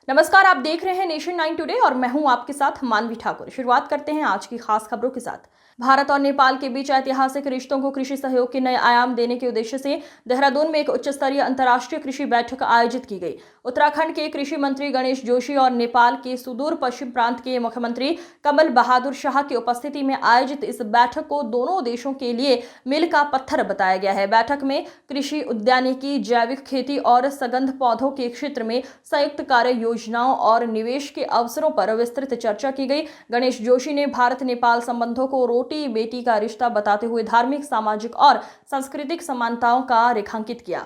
नमस्कार, आप देख रहे हैं नेशन 9 टुडे और मैं हूं आपके साथ मानवी ठाकुर। शुरुआत करते हैं आज की खास खबरों के साथ। भारत और नेपाल के बीच ऐतिहासिक रिश्तों को कृषि सहयोग के नए आयाम देने के उद्देश्य से देहरादून में एक उच्च स्तरीय अंतर्राष्ट्रीय कृषि बैठक आयोजित की गई। उत्तराखंड के कृषि मंत्री गणेश जोशी और नेपाल के सुदूर पश्चिम प्रांत के मुख्यमंत्री कमल बहादुर शाह की उपस्थिति में आयोजित इस बैठक को दोनों देशों के लिए मील का पत्थर बताया गया है। बैठक में कृषि, उद्यानिकी, जैविक खेती और सगंध पौधों के क्षेत्र में संयुक्त कार्य योजनाओं और निवेश के अवसरों पर विस्तृत चर्चा की गई। गणेश जोशी ने भारत नेपाल संबंधों को रोटी बेटी का रिश्ता बताते हुए धार्मिक, सामाजिक और सांस्कृतिक समानताओं का रेखांकित किया।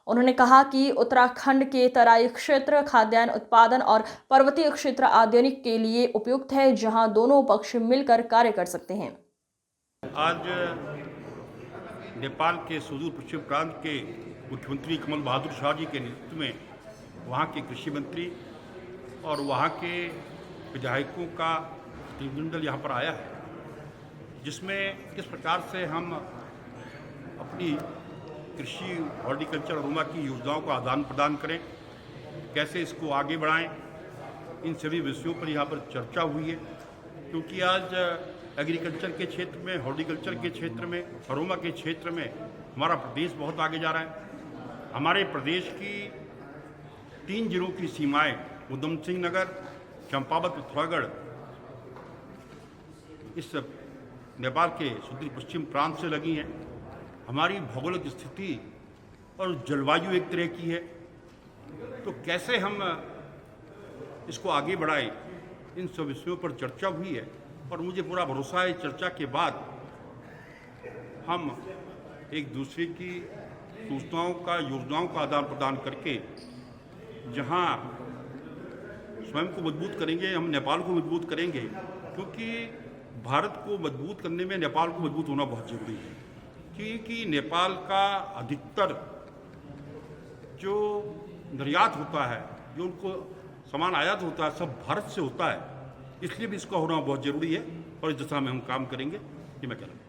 उन्होंने कहा कि उत्तराखंड के तराई क्षेत्र खाद्यान्न उत्पादन और पर्वतीय क्षेत्र औद्योगिक के लिए उपयुक्त है, जहां दोनों पक्ष मिलकर कार्य कर सकते हैं। आज नेपाल के सुदूर पश्चिम प्रांत के मुख्यमंत्री कमल बहादुर शाह जी के नेतृत्व में वहाँ के कृषि मंत्री और वहाँ के विधायकों का प्रतिनिधिमंडल यहाँ पर आया है, जिसमें किस प्रकार से हम अपनी कृषि, हॉर्टिकल्चर और उमा की योजनाओं का आदान प्रदान करें, कैसे इसको आगे बढ़ाएं, इन सभी विषयों पर यहाँ पर चर्चा हुई है। क्योंकि आज एग्रीकल्चर के क्षेत्र में, हॉर्टिकल्चर के क्षेत्र में, अरोमा के क्षेत्र में हमारा प्रदेश बहुत आगे जा रहा है। हमारे प्रदेश की 3 जिलों की सीमाएं उधम सिंह नगर, चंपावत, पिथौरागढ़ इस नेपाल के सुदूर पश्चिम प्रांत से लगी हैं। हमारी भौगोलिक स्थिति और जलवायु एक तरह की है, तो कैसे हम इसको आगे बढ़ाएं, इन सब विषयों पर चर्चा हुई है। और मुझे पूरा भरोसा है चर्चा के बाद हम एक दूसरे की सूचनाओं का, योजनाओं का आदान प्रदान करके जहां स्वयं को मजबूत करेंगे, हम नेपाल को मजबूत करेंगे। क्योंकि भारत को मजबूत करने में नेपाल को मजबूत होना बहुत जरूरी है, क्योंकि नेपाल का अधिकतर जो निर्यात होता है, जो उनको सामान आयात होता है, सब भारत से होता है। इसलिए भी इसका होना बहुत ज़रूरी है और इस दिशा में हम काम करेंगे, ये मैं कह रहा हूँ।